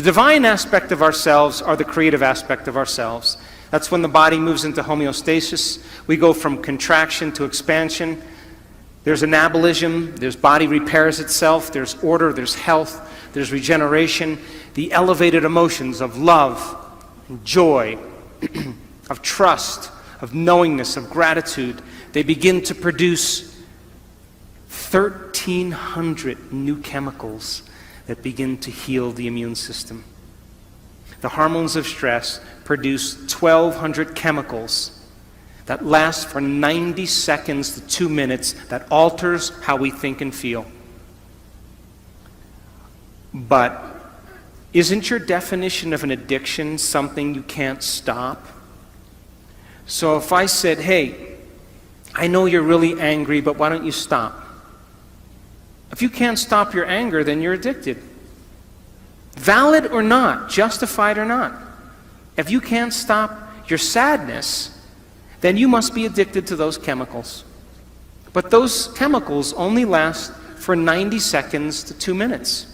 The divine aspect of ourselves are the creative aspect of ourselves. That's when the body moves into homeostasis. We go from contraction to expansion. There's anabolism, there's body repairs itself, there's order, there's health, there's regeneration. The elevated emotions of love, and joy, of trust, of knowingness, of gratitude, they begin to produce 1,300 new chemicals that begin to heal the immune system. The hormones of stress produce 1,200 chemicals that last for 90 seconds to 2 minutes, that alters how we think and feel. But isn't your definition of an addiction something you can't stop? So if I said, hey, I know you're really angry, but why don't you stop? If you can't stop your anger, then you're addicted. Valid or not, justified or not. If you can't stop your sadness, then you must be addicted to those chemicals. But those chemicals only last for 90 seconds to 2 minutes.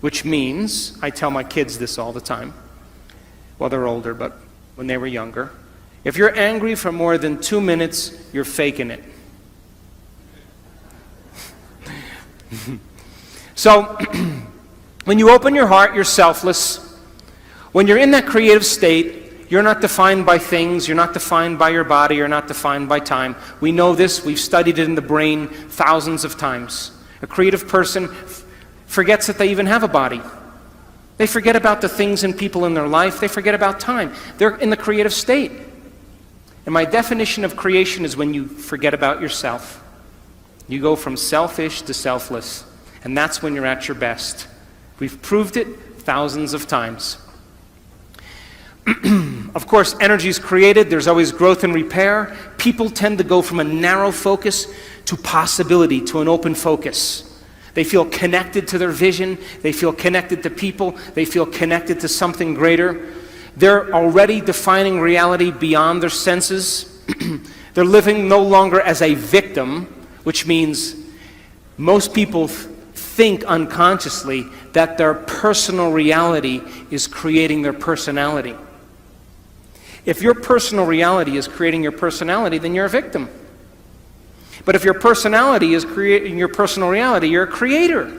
Which means, I tell my kids this all the time, well, they're older, but when they were younger, if you're angry for more than 2 minutes, you're faking it. So, when you open your heart, you're selfless. When you're in that creative state, you're not defined by things, you're not defined by your body, you're not defined by time. We know this, we've studied it in the brain thousands of times. A creative person forgets that they even have a body. They forget about the things and people in their life, they forget about time. They're in the creative state. And my definition of creation is when you forget about yourself. You go from selfish to selfless. And that's when you're at your best. We've proved it thousands of times. Of course, energy is created. There's always growth and repair. People tend to go from a narrow focus to possibility, to an open focus. They feel connected to their vision. They feel connected to people. They feel connected to something greater. They're already defining reality beyond their senses. They're living no longer as a victim, which means most people think unconsciously that their personal reality is creating their personality. If your personal reality is creating your personality, then you're a victim. But if your personality is creating your personal reality, you're a creator.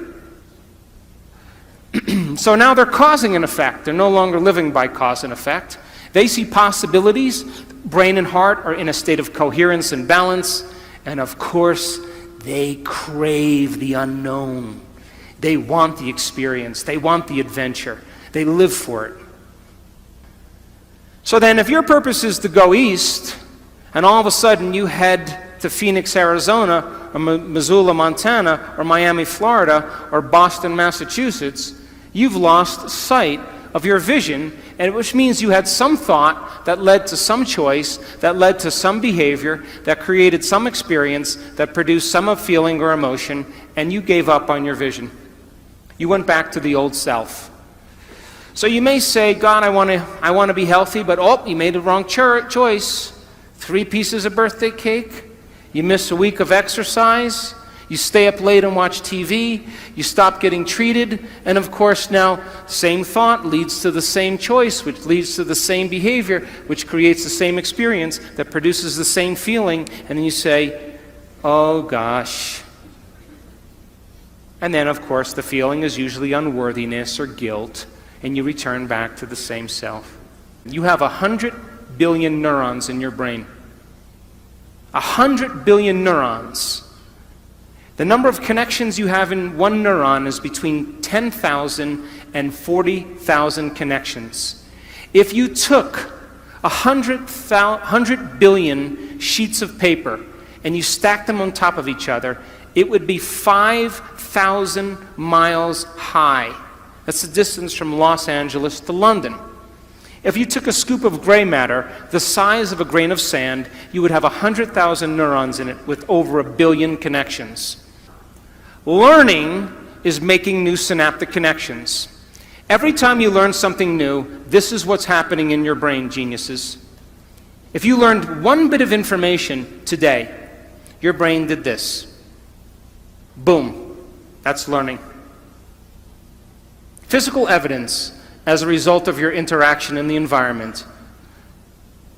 So now they're causing an effect. They're no longer living by cause and effect. They see possibilities. Brain and heart are in a state of coherence and balance. And of course, they crave the unknown. They want the experience. They want the adventure. They live for it. So then if your purpose is to go east, and all of a sudden you head to Phoenix, Arizona, or Missoula, Montana, or Miami, Florida, or Boston, Massachusetts, you've lost sight of your vision, and which means you had some thought that led to some choice, that led to some behavior, that created some experience, that produced some feeling or emotion, and you gave up on your vision. You went back to the old self. So you may say, God, I want to be healthy, but oh, you made the wrong choice. 3 pieces of birthday cake. You miss a week of exercise. You stay up late and watch TV. You stop getting treated. And of course now, same thought leads to the same choice, which leads to the same behavior, which creates the same experience, that produces the same feeling. And then you say, oh gosh. And then of course the feeling is usually unworthiness or guilt. And you return back to the same self. You have 100 billion neurons in your brain. 100 billion neurons. The number of connections you have in one neuron is between 10,000 and 40,000 connections. If you took 100 billion sheets of paper and you stacked them on top of each other, it would be 5,000 miles high. That's the distance from Los Angeles to London. If you took a scoop of gray matter, the size of a grain of sand, you would have 100,000 neurons in it with over 1 billion connections. Learning is making new synaptic connections. Every time you learn something new, this is what's happening in your brain, geniuses. If you learned one bit of information today, your brain did this. Boom. That's learning. Physical evidence as a result of your interaction in the environment.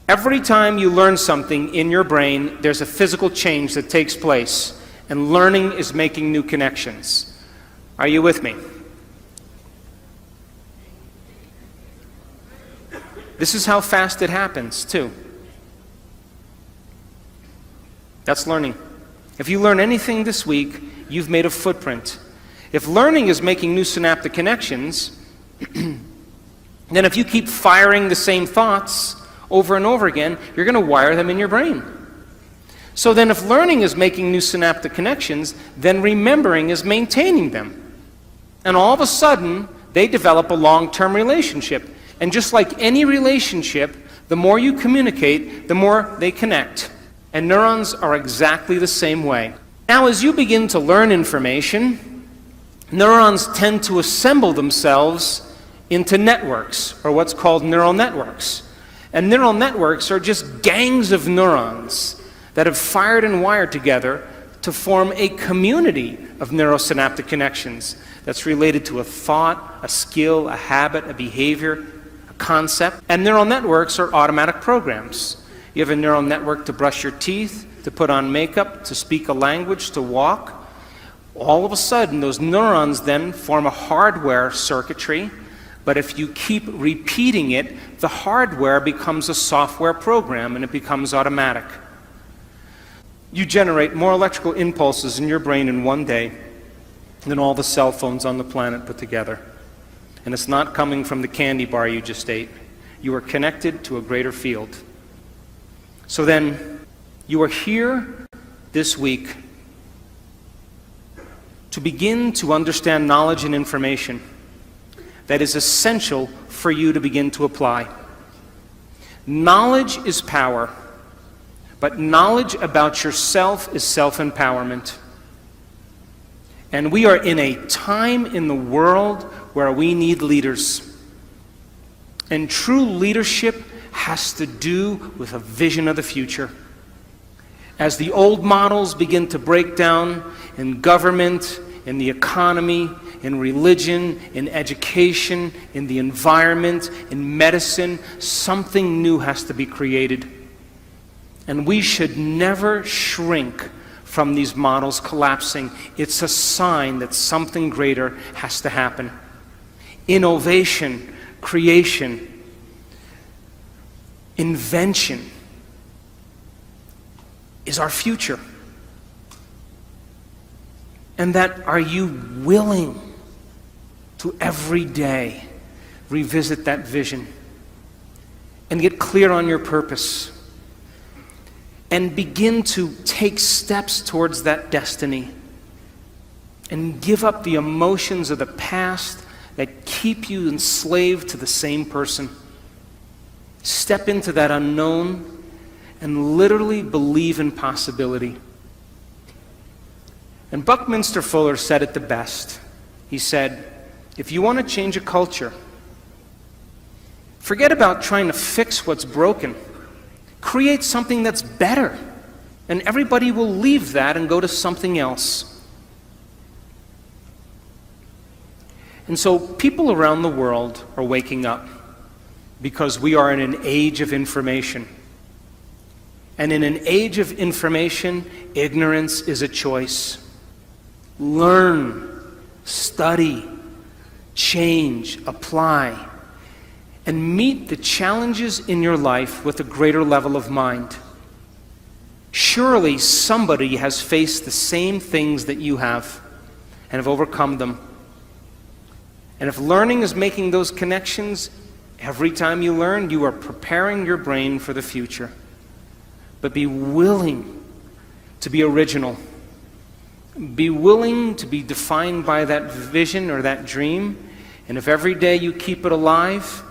Every time you learn something in your brain, there's a physical change that takes place, and learning is making new connections. Are you with me? This is how fast it happens, too. That's learning. If you learn anything this week, you've made a footprint. If learning is making new synaptic connections, then if you keep firing the same thoughts over and over again, you're going to wire them in your brain. So then if learning is making new synaptic connections, then remembering is maintaining them. And all of a sudden, they develop a long-term relationship. And just like any relationship, the more you communicate, the more they connect. And neurons are exactly the same way. Now, as you begin to learn information, neurons tend to assemble themselves into networks, or what's called neural networks. And neural networks are just gangs of neurons that have fired and wired together to form a community of neurosynaptic connections that's related to a thought, a skill, a habit, a behavior, a concept. And neural networks are automatic programs. You have a neural network to brush your teeth, to put on makeup, to speak a language, to walk. All of a sudden, those neurons then form a hardware circuitry, but if you keep repeating it, the hardware becomes a software program and it becomes automatic. You generate more electrical impulses in your brain in one day than all the cell phones on the planet put together. And it's not coming from the candy bar you just ate. You are connected to a greater field. So then, you are here this week to begin to understand knowledge and information that is essential for you to begin to apply. Knowledge is power, but knowledge about yourself is self-empowerment. And we are in a time in the world where we need leaders. And true leadership has to do with a vision of the future. As the old models begin to break down in government, in the economy, in religion, in education, in the environment, in medicine, something new has to be created. And we should never shrink from these models collapsing. It's a sign that something greater has to happen. Innovation, creation, invention is our future. And that, are you willing to every day revisit that vision and get clear on your purpose and begin to take steps towards that destiny and give up the emotions of the past that keep you enslaved to the same person? Step into that unknown and literally believe in possibility. And Buckminster Fuller said it the best. He said, if you want to change a culture, forget about trying to fix what's broken. Create something that's better, and everybody will leave that and go to something else. And so people around the world are waking up because we are in an age of information. And in an age of information, ignorance is a choice. Learn, study, change, apply, and meet the challenges in your life with a greater level of mind. Surely somebody has faced the same things that you have and have overcome them. And if learning is making those connections, every time you learn, you are preparing your brain for the future. But be willing to be original. Be willing to be defined by that vision or that dream. And if every day you keep it alive,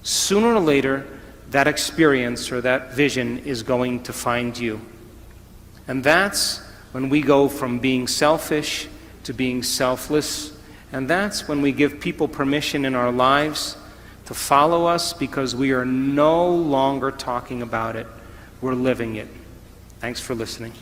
sooner or later, that experience or that vision is going to find you. And that's when we go from being selfish to being selfless. And that's when we give people permission in our lives to follow us, because we are no longer talking about it. We're living it. Thanks for listening.